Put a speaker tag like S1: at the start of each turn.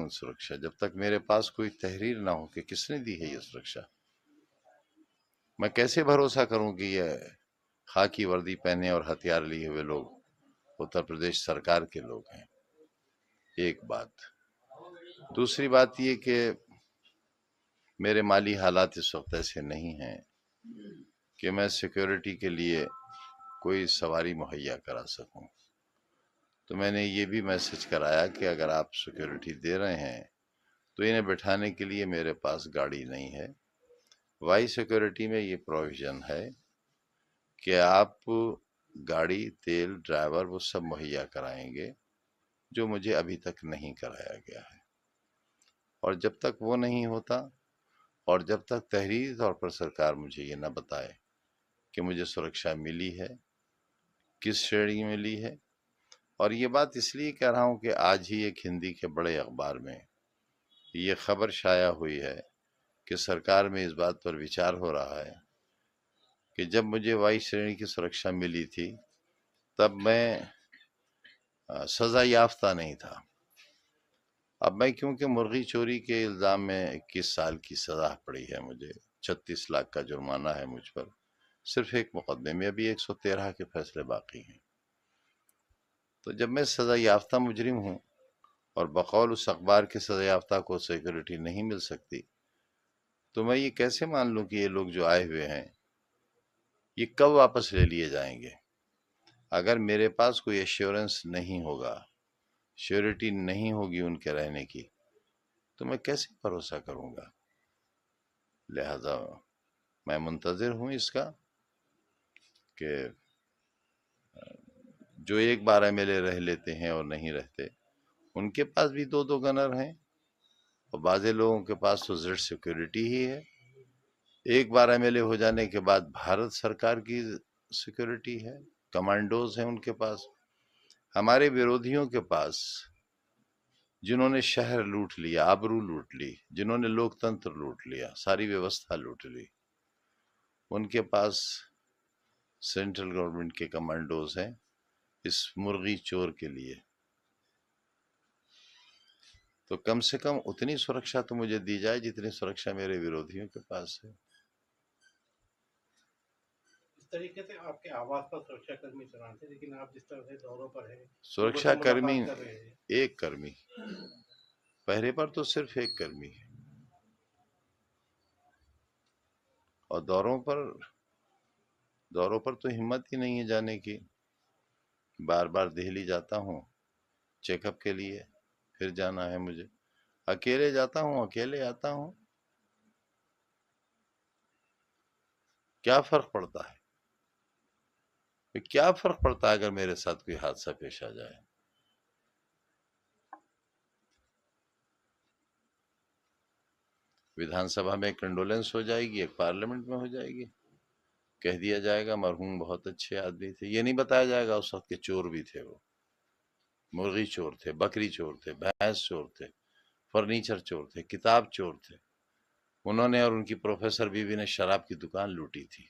S1: کون سرکشا جب تک میرے پاس کوئی تحریر نہ ہو کہ کس نے دی ہے یہ سرکشا؟ میں کیسے بھروسہ کروں کہ یہ خاکی وردی پہنے اور ہتھیار لیے ہوئے لوگ اتر پردیش سرکار کے لوگ ہیں؟ ایک بات۔ دوسری بات یہ کہ میرے مالی حالات اس وقت ایسے نہیں ہیں کہ میں سیکیورٹی کے لیے کوئی سواری مہیا کرا سکوں، تو میں نے یہ بھی میسج کرایا کہ اگر آپ سیکیورٹی دے رہے ہیں تو انہیں بٹھانے کے لیے میرے پاس گاڑی نہیں ہے۔ وائی سیکیورٹی میں یہ پروویژن ہے کہ آپ گاڑی، تیل، ڈرائیور وہ سب مہیا کرائیں گے، جو مجھے ابھی تک نہیں کرایا گیا ہے۔ اور جب تک وہ نہیں ہوتا اور جب تک تحریری طور پر سرکار مجھے یہ نہ بتائے کہ مجھے سرکشا ملی ہے، کس شرحی میں ملی ہے، اور یہ بات اس لیے کہہ رہا ہوں کہ آج ہی ایک ہندی کے بڑے اخبار میں یہ خبر شائع ہوئی ہے کہ سرکار میں اس بات پر وچار ہو رہا ہے کہ جب مجھے وائی شرحی کی سرکشا ملی تھی تب میں سزا یافتہ نہیں تھا۔ اب میں کیونکہ مرغی چوری کے الزام میں 21 سال کی سزا پڑی ہے، مجھے 36 لاکھ کا جرمانہ ہے مجھ پر، صرف ایک مقدمے میں، ابھی 113 کے فیصلے باقی ہیں۔ تو جب میں سزا یافتہ مجرم ہوں اور بقول اس اخبار کے سزا یافتہ کو سیکورٹی نہیں مل سکتی، تو میں یہ کیسے مان لوں کہ یہ لوگ جو آئے ہوئے ہیں یہ کب واپس لے لیے جائیں گے؟ اگر میرے پاس کوئی ایشورنس نہیں ہوگا، شیورٹی نہیں ہوگی ان کے رہنے کی، تو میں کیسے بھروسہ کروں گا؟ لہذا میں منتظر ہوں اس کا کہ جو ایک 12 MLA رہ لیتے ہیں اور نہیں رہتے، ان کے پاس بھی 2 گنر ہیں، اور بعض لوگوں کے پاس تو زیڈ سیکورٹی ہی ہے۔ ایک 12 MLA ہو جانے کے بعد بھارت سرکار کی سیکورٹی ہے، کمانڈوز ہیں ان کے پاس۔ ہمارے ویرودھیوں کے پاس، جنہوں نے شہر لوٹ لیا، آبرو لوٹ لی، جنہوں نے لوک تنتر لوٹ لیا، ساری ویوستھا لوٹ لی، ان کے پاس سینٹرل گورنمنٹ کے کمانڈوز ہیں اس مرغی چور کے لیے۔ تو کم سے کم اتنی سرکشا تو مجھے دی جائے جتنی سرکشا میرے ویرودھیوں کے پاس ہے۔
S2: اس طریقے سے آپ کے آواز پر سرکشا کرمی چلان تھے، لیکن آپ جس طرح سے دوروں پر ہیں،
S1: سرکشا کرمی ایک کرمی، پہرے پر تو صرف ایک کرمی ہے، اور دوروں پر تو ہمت ہی نہیں ہے جانے کی۔ بار بار دہلی جاتا ہوں چیک اپ کے لیے، پھر جانا ہے مجھے، اکیلے جاتا ہوں اکیلے آتا ہوں۔ کیا فرق پڑتا ہے؟ کیا فرق پڑتا ہے اگر میرے ساتھ کوئی حادثہ پیش آ جائے؟ ویدھان سبھا میں ایک کنڈولنس ہو جائے گی، ایک پارلیمنٹ میں ہو جائے گی، کہہ دیا جائے گا مرحوم بہت اچھے آدمی تھے، یہ نہیں بتایا جائے گا اس وقت کے چور بھی تھے، وہ مرغی چور تھے، بکری چور تھے، بھینس چور تھے، فرنیچر چور تھے، کتاب چور تھے، انہوں نے اور ان کی پروفیسر بیوی نے شراب کی دکان لوٹی تھی۔